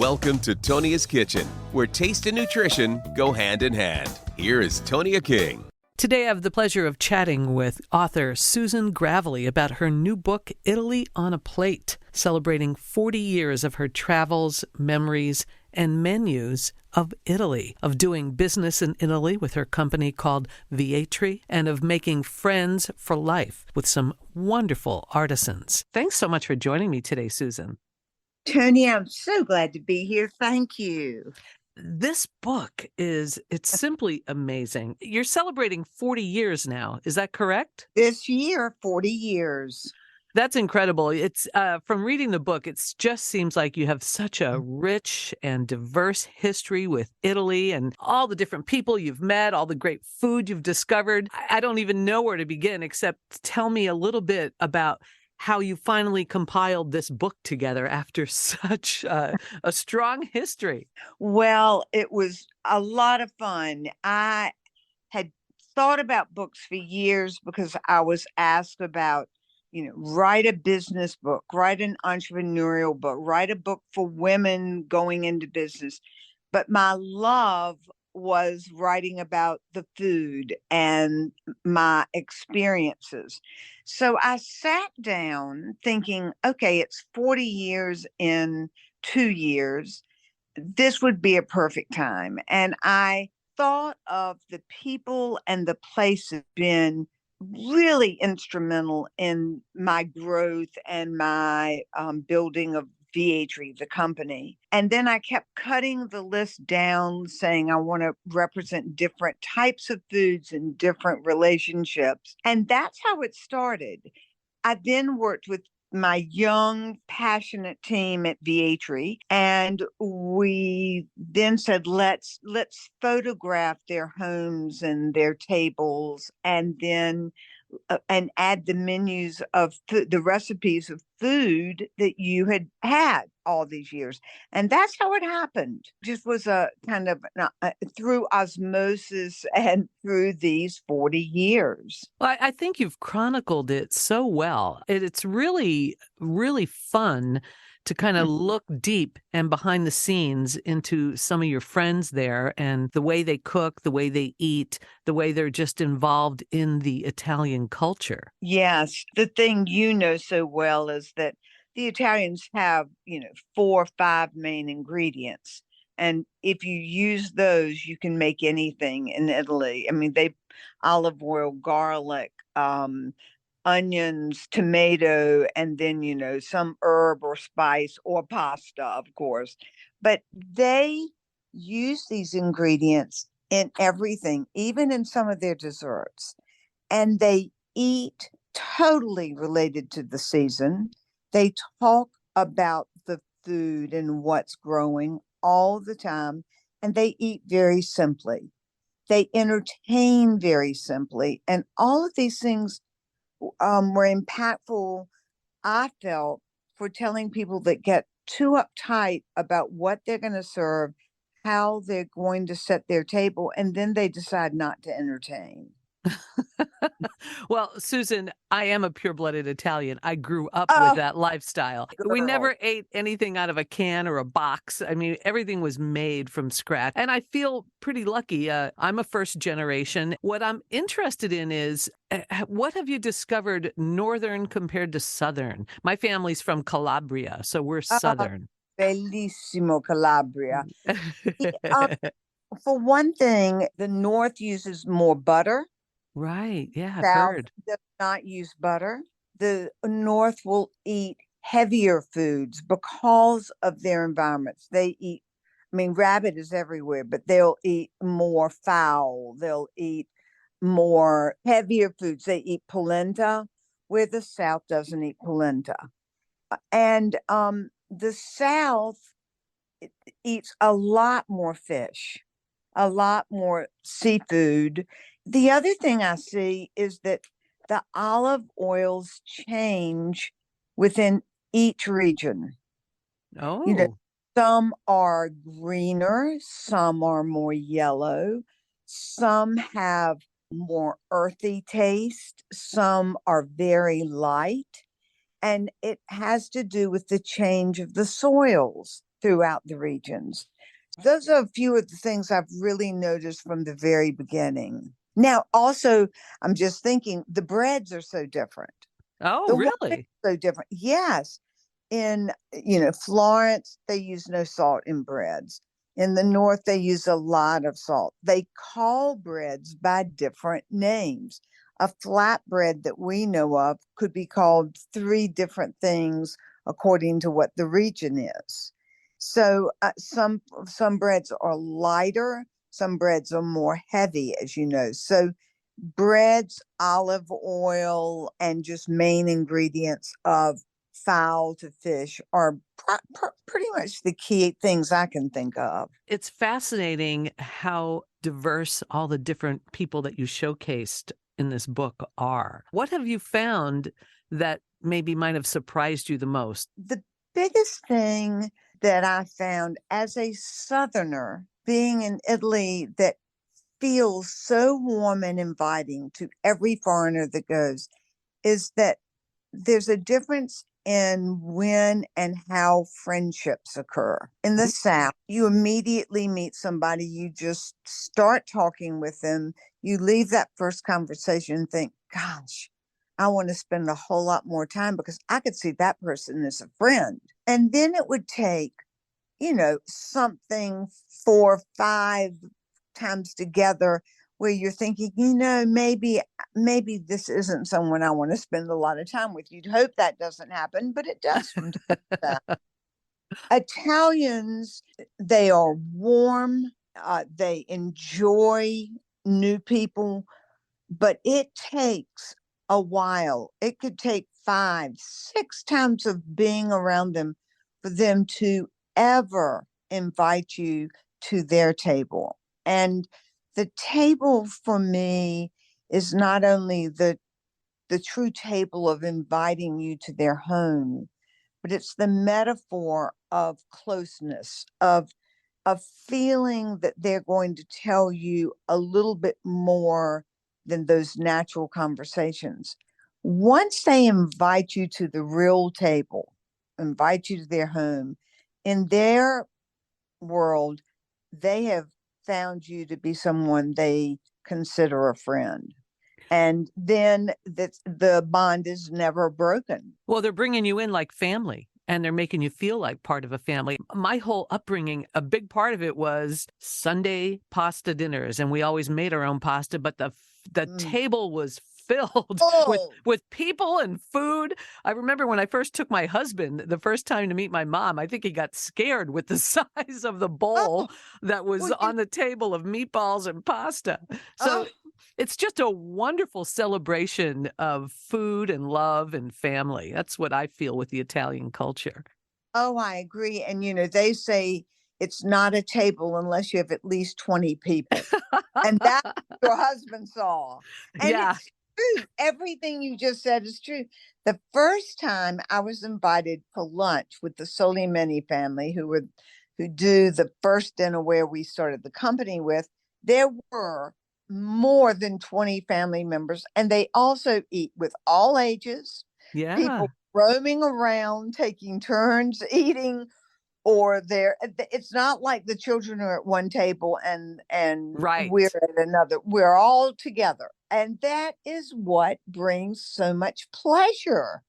Welcome to Tonia's Kitchen, where taste and nutrition go hand in hand. Here is Tonia King. Today I have the pleasure of chatting with author Susan Gravely about her new book, Italy on a Plate, celebrating 40 years of her travels, memories, and menus of Italy, of doing business in Italy with her company called Vietri, and of making friends for life with some wonderful artisans. Thanks so much for joining me today, Susan. Tonia, I'm so glad to be here. Thank you. This book it's simply amazing. You're celebrating 40 years now. Is that correct? This year, 40 years. That's incredible. It's from reading the book, it just seems like you have such a rich and diverse history with Italy and all the different people you've met, all the great food you've discovered. I don't even know where to begin, except tell me a little bit about how you finally compiled this book together after such a strong history. Well, it was a lot of fun. I had thought about books for years because I was asked about, write a business book, write an entrepreneurial book, write a book for women going into business. But my love was writing about the food and my experiences. So I sat down thinking, okay, it's 40 years in 2 years. This would be a perfect time. And I thought of the people and the places been really instrumental in my growth and my building of Vietri, the company. And then I kept cutting the list down, saying I want to represent different types of foods and different relationships. And that's how it started. I then worked with my young, passionate team at Vietri, and we then said, let's photograph their homes and their tables, and then and add the menus of the recipes of food that you had all these years. And that's how it happened. Just was a kind of through osmosis and through these 40 years. Well, I think you've chronicled it so well. It's really, really fun to kind of look deep and behind the scenes into some of your friends there and the way they cook, the way they eat, the way they're just involved in the Italian culture. Yes. The thing you know so well is that the Italians have, 4 or 5 main ingredients. And if you use those, you can make anything in Italy. I mean, olive oil, garlic, onions, tomato, and then, some herb or spice or pasta, of course. But they use these ingredients in everything, even in some of their desserts. And they eat totally related to the season. They talk about the food and what's growing all the time, and they eat very simply. They entertain very simply. And all of these things were impactful, I felt, for telling people that get too uptight about what they're going to serve, how they're going to set their table, and then they decide not to entertain. Well, Susan, I am a pure-blooded Italian. I grew up Oh, with that lifestyle. We girl. never ate anything out of a can or a box. I mean, everything was made from scratch. And I feel pretty lucky. I'm a first generation. What I'm interested in is what have you discovered northern compared to southern? My family's from Calabria, so we're southern. Bellissimo Calabria. For one thing, the North uses more butter. Right. Yeah, I've South heard. does not use butter. The North will eat heavier foods because of their environments. They eat, rabbit is everywhere, but they'll eat more fowl. They'll eat more heavier foods. They eat polenta, where the South doesn't eat polenta. And the South eats a lot more fish, a lot more seafood. The other thing I see is that the olive oils change within each region. Oh, Some are greener, some are more yellow, some have more earthy taste, some are very light. And it has to do with the change of the soils. throughout the regions. Those are a few of the things I've really noticed from the very beginning. Now, also, I'm just thinking the breads are so different. Oh, The wine is really? so different. Yes. In, Florence, they use no salt in breads. In the north, they use a lot of salt. They call breads by different names. A flatbread that we know of could be called three different things according to what the region is. So some breads are lighter, some breads are more heavy, as you know. So breads, olive oil, and just main ingredients of fowl to fish are pretty much the key things I can think of. It's fascinating how diverse all the different people that you showcased in this book are. What have you found that maybe might have surprised you the most? The biggest thing that I found as a Southerner being in Italy that feels so warm and inviting to every foreigner that goes is that there's a difference in when and how friendships occur. In the South, you immediately meet somebody, you just start talking with them, you leave that first conversation and think, gosh, I want to spend a whole lot more time because I could see that person as a friend. And then it would take, something 4 or 5 times together where you're thinking, maybe this isn't someone I want to spend a lot of time with. You'd hope that doesn't happen, but it does from time to time. Italians, they are warm, they enjoy new people, but it takes a while. It could take 5, 6 times of being around them for them to ever invite you to their table. And the table for me is not only the true table of inviting you to their home, but it's the metaphor of closeness, of a feeling that they're going to tell you a little bit more than those natural conversations. Once they invite you to the real table, invite you to their home, in their world, they have found you to be someone they consider a friend. And then the bond is never broken. Well, they're bringing you in like family and they're making you feel like part of a family. My whole upbringing, a big part of it was Sunday pasta dinners, and we always made our own pasta, but the table was filled with people and food. I remember when I first took my husband the first time to meet my mom, I think he got scared with the size of the bowl that was on the table of meatballs and pasta. So it's just a wonderful celebration of food and love and family. That's what I feel with the Italian culture. Oh, I agree. And, they say it's not a table unless you have at least 20 people. And that your husband saw. And Yeah. it's true. Everything you just said is true. The first time I was invited for lunch with the Solimeni family, who do the first dinner where we started the company with, there were more than 20 family members. And they also eat with all ages, Yeah. people roaming around, taking turns eating, or it's not like the children are at one table and Right. we're at another. We're all together. And that is what brings so much pleasure.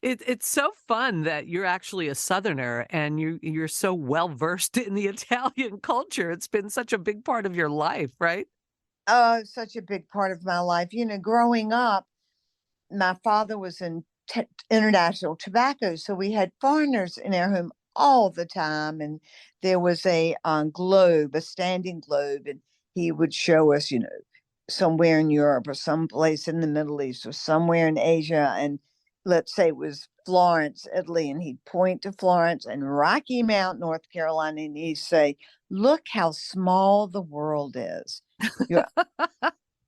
It's so fun that you're actually a Southerner and you're so well versed in the Italian culture. It's been such a big part of your life, right? Such a big part of my life. Growing up, my father was in international tobacco, so we had foreigners in our home all the time. And there was a globe, a standing globe, and he would show us, somewhere in Europe or someplace in the Middle East or somewhere in Asia. And let's say it was Florence, Italy, and he'd point to Florence and Rocky Mount, North Carolina, and he'd say, look how small the world is. Your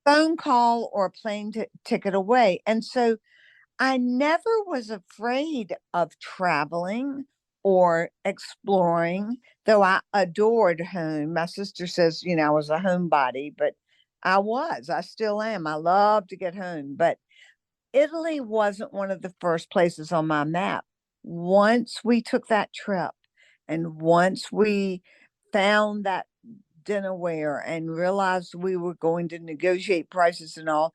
phone call or a plane ticket away. And so I never was afraid of traveling or exploring, though I adored home. My sister says, I was a homebody, but I still am. I love to get home. But Italy wasn't one of the first places on my map. Once we took that trip And once we found that dinnerware and realized we were going to negotiate prices and all,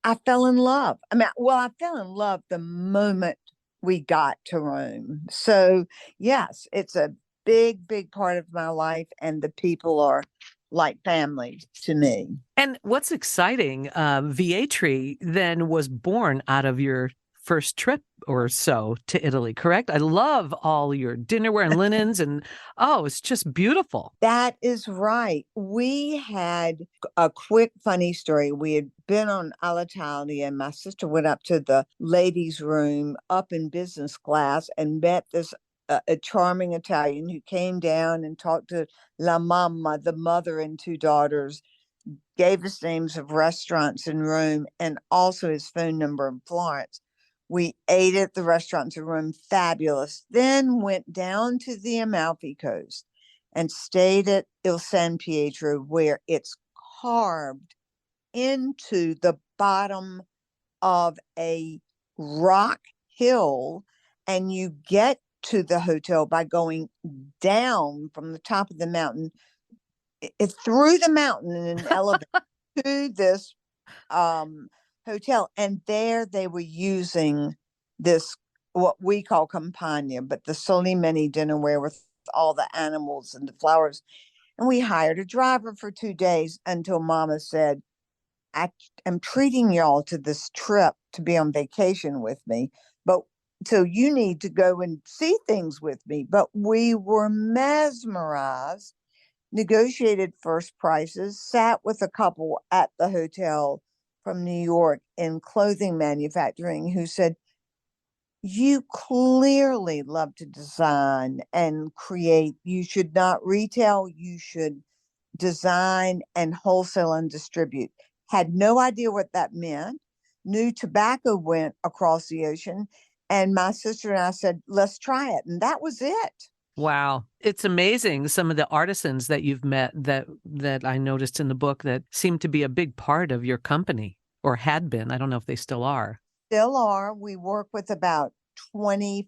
I fell in love. I mean, well, I fell in love the moment we got to Rome. So, yes, it's a big, big part of my life, and the people are like family to me. And what's exciting, Vietri then was born out of your first trip or so to Italy, correct? I love all your dinnerware and linens, and oh, it's just beautiful. That is right. We had a quick funny story. We had been on Alitalia, and my sister went up to the ladies' room up in business class and met this a charming Italian who came down and talked to La Mamma, the mother and two daughters, gave us names of restaurants in Rome and also his phone number in Florence. We ate at the restaurants in Rome, fabulous. Then went down to the Amalfi Coast and stayed at Il San Pietro, where it's carved into the bottom of a rock hill. And you get to the hotel by going down from the top of the mountain, through the mountain in an elevator to this hotel. And there they were using this, what we call campagna, but the Solimeni dinnerware with all the animals and the flowers. And we hired a driver for 2 days until Mama said, I am treating y'all to this trip to be on vacation with me, but so you need to go and see things with me. But we were mesmerized, negotiated first prices, sat with a couple at the hotel from New York in clothing manufacturing who said, you clearly love to design and create. You should not retail, you should design and wholesale and distribute. Had no idea what that meant. Knew tobacco went across the ocean. And my sister and I said, let's try it. And that was it. Wow. It's amazing some of the artisans that you've met that I noticed in the book that seem to be a big part of your company or had been. I don't know if they still are. Still are. We work with about 20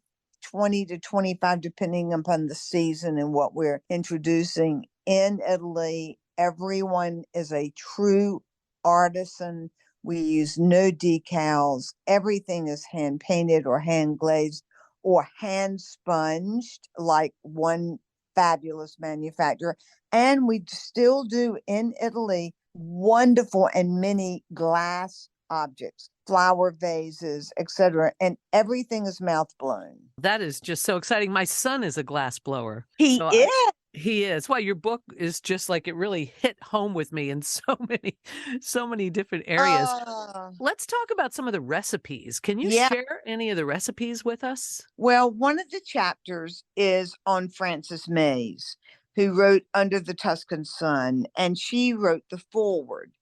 to 25, depending upon the season and what we're introducing in Italy. Everyone is a true artisan. We use no decals. Everything is hand painted or hand glazed or hand sponged, like one fabulous manufacturer. And we still do in Italy wonderful and many glass objects, flower vases, etc. And everything is mouth blown. That is just so exciting. My son is a glass blower. He is. He is. Well, your book is just like it really hit home with me in so many different areas. Let's talk about some of the recipes. Can you Yeah. share any of the recipes with us? Well, one of the chapters is on Frances Mays, who wrote Under the Tuscan Sun, and she wrote the foreword.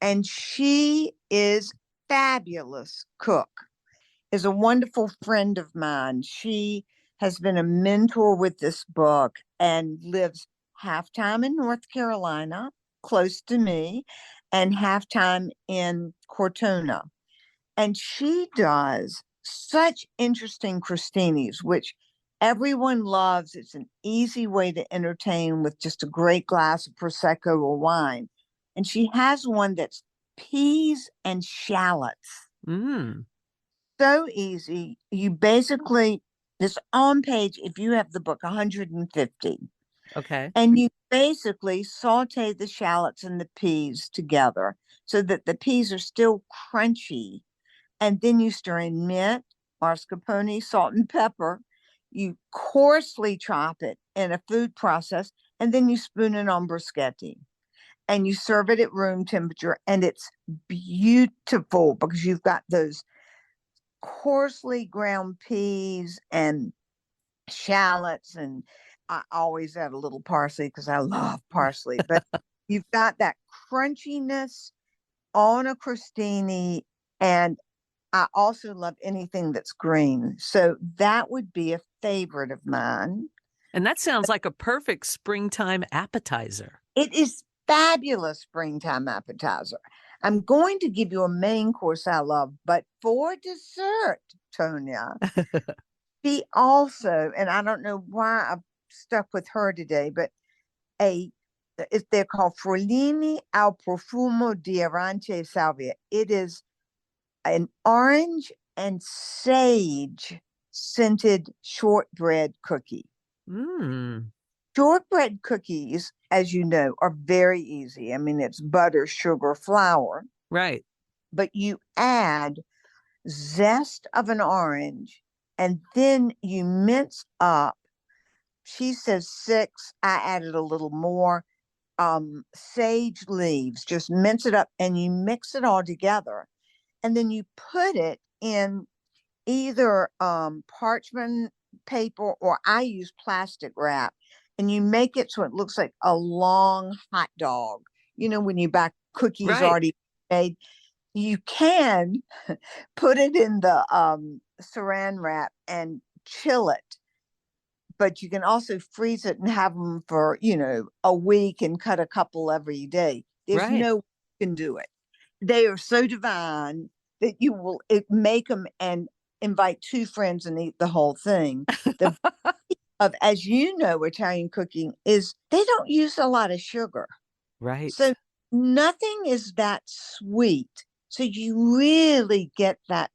And she is fabulous cook, is a wonderful friend of mine. She has been a mentor with this book and lives half time in North Carolina, close to me, and half time in Cortona. And she does such interesting crostinis, which everyone loves. It's an easy way to entertain with just a great glass of Prosecco or wine. And she has one that's peas and shallots. Mm. So easy. You basically, it's on page, if you have the book, 150. Okay. And you basically saute the shallots and the peas together so that the peas are still crunchy. And then you stir in mint, mascarpone, salt, and pepper. You coarsely chop it in a food process, and then you spoon it on bruschetta. And you serve it at room temperature, and it's beautiful because you've got those coarsely ground peas and shallots, and I always add a little parsley because I love parsley. But you've got that crunchiness on a crostini, and I also love anything that's green. So that would be a favorite of mine. And that sounds like a perfect springtime appetizer. It is fabulous springtime appetizer. I'm going to give you a main course I love, but for dessert, Tonia, she also, and I don't know why I stuck with her today, but a they're called Forlini al profumo di arance e salvia. It is an orange and sage scented shortbread cookie. Mm, Shortbread cookies, as you know, are very easy. I mean, it's butter, sugar, flour, right. but you add zest of an orange and then you mince up. She says 6. I added a little more. Sage leaves, just mince it up and you mix it all together. And then you put it in either parchment paper, or I use plastic wrap, and you make it so it looks like a long hot dog. You know, when you buy cookies Right. already made, you can put it in the saran wrap and chill it, but you can also freeze it and have them for, a week and cut a couple every day. There's Right. no way you can do it. They are so divine that you will make them and invite 2 friends and eat the whole thing. The as you know, Italian cooking is they don't use a lot of sugar. So Right. nothing is that sweet. So you really get that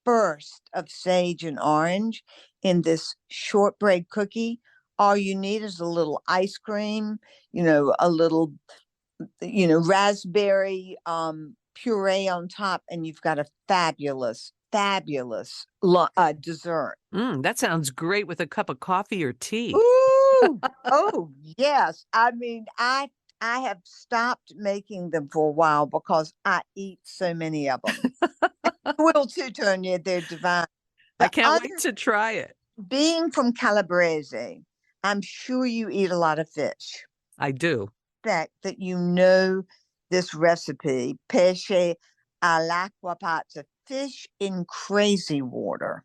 burst of sage and orange in this shortbread cookie. All you need is a little ice cream, a little, raspberry puree on top, and you've got a fabulous, fabulous dessert. That sounds great with a cup of coffee or tea. Ooh, oh yes. I mean, I have stopped making them for a while because I eat so many of them. You will too, Tonia. They're divine. I The can't other, wait to try it. being from Calabrese, I'm sure you eat a lot of fish. I do. Fact that you know this recipe, pesce all'acqua pazza, fish in crazy water.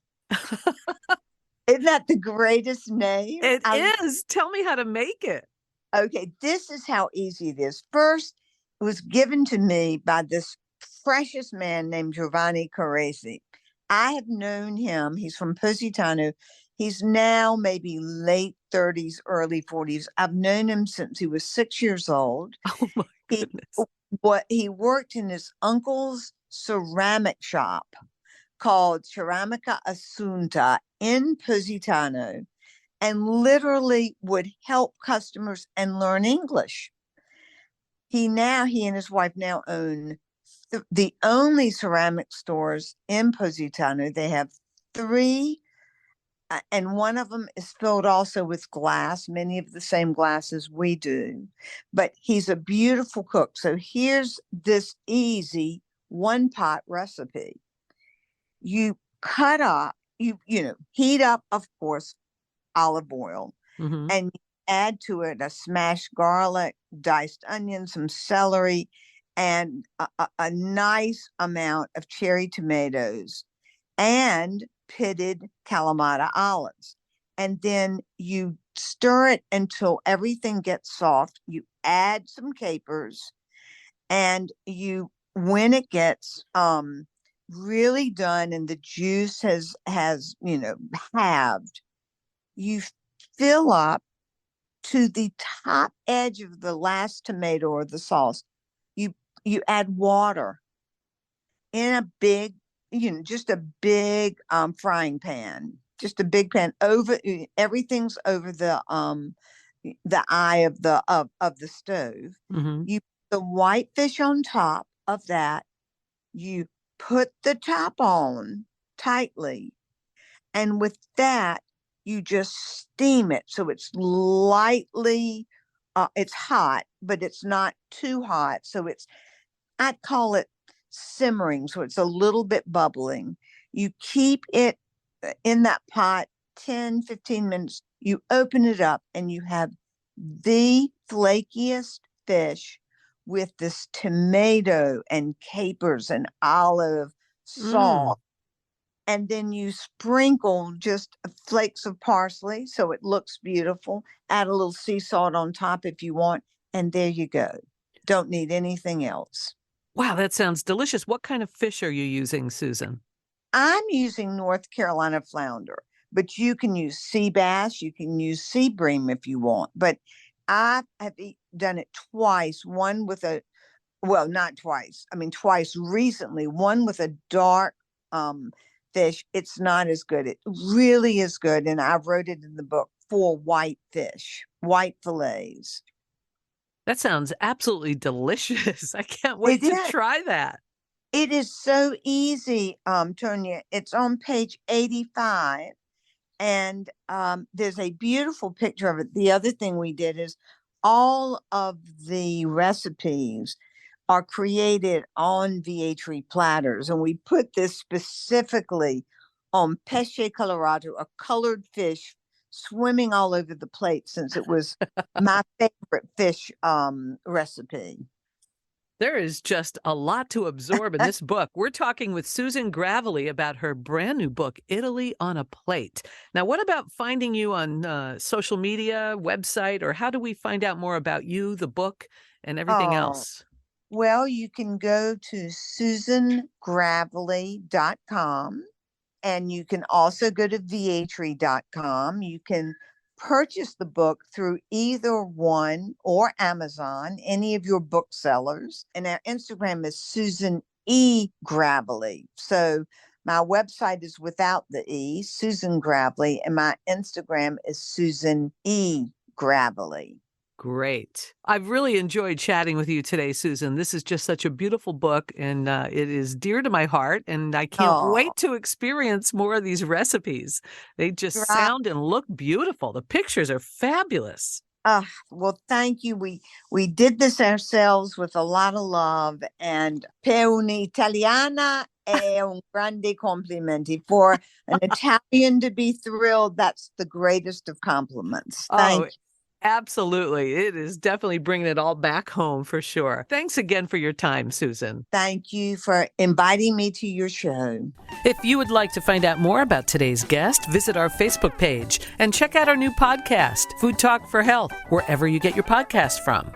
Isn't that the greatest name? It is. Tell me how to make it. Okay, this is how easy it is. First, it was given to me by this precious man named Giovanni Caresi. I have known him. He's from Positano. He's now maybe late 30s, early 40s. I've known him since he was 6 years old. Oh my He goodness. he worked in his uncle's ceramic shop called Ceramica Assunta in Positano, and literally would help customers and learn English. He and his wife now own the only ceramic stores in Positano. They have 3, and one of them is filled also with glass, many of the same glasses we do. But he's a beautiful cook. So here's this easy 1-pot recipe. You cut up, heat up, of course, olive oil, Hmm. and add to it a smashed garlic, diced onion, some celery, and a nice amount of cherry tomatoes and pitted Kalamata olives. And then you stir it until everything gets soft. You add some capers, and when it gets really done and the juice has halved, you fill up to the top edge of the last tomato or the sauce. You add water in a big, just a big frying pan, just a big pan over everything's over the eye of the stove. Hmm. You put the white fish on top of that. You put the top on tightly, and with that, you just steam it. So it's lightly, it's hot, but it's not too hot. So I'd call it simmering. So it's a little bit bubbling. You keep it in that pot 10, 15 minutes. You open it up and you have the flakiest fish with this tomato and capers and olive Mm. sauce, and then you sprinkle just flakes of parsley so it looks beautiful. Add a little sea salt on top if you want, and there you go. Don't need anything else. Wow, that sounds delicious. What kind of fish are you using, Susan? I'm using North Carolina flounder, but you can use sea bass, you can use sea bream if you want. But I have done it twice, one with well, not twice. I mean, twice recently, one with a dark fish. It's not as good. It really is good. And I wrote it in the book for white fish, white fillets. That sounds absolutely delicious. I can't wait It to is. try that. It is so easy, Tonia. It's on page 85. And there's a beautiful picture of it. The other thing we did is all of the recipes are created on Vietri platters. And we put this specifically on pesce colorado, a colored fish swimming all over the plate, since it was my favorite fish recipe. There is just a lot to absorb in this book. We're talking with Susan Gravely about her brand new book, Italy on a Plate. Now, what about finding you on social media, website, or how do we find out more about you, the book, and everything Oh, else? well, you can go to susangravely.com, and you can also go to vietri.com. You can purchase the book through either one or Amazon, any of your booksellers. And our Instagram is Susan E. Gravely. So my website is without the E, Susan Gravely, and my Instagram is Susan E. Gravely. Great. I've really enjoyed chatting with you today, Susan. This is just such a beautiful book, and it is dear to my heart, and I can't Oh, wait to experience more of these recipes. They just right. sound and look beautiful. The pictures are fabulous. Well, thank you. We did this ourselves with a lot of love, and per un'italiana è un grande complimenti. For an Italian to be thrilled, that's the greatest of compliments. Thank Oh, you. absolutely. It is definitely bringing it all back home for sure. Thanks again for your time, Susan. Thank you for inviting me to your show. If you would like to find out more about today's guest, visit our Facebook page and check out our new podcast, Food Talk for Health, wherever you get your podcast from.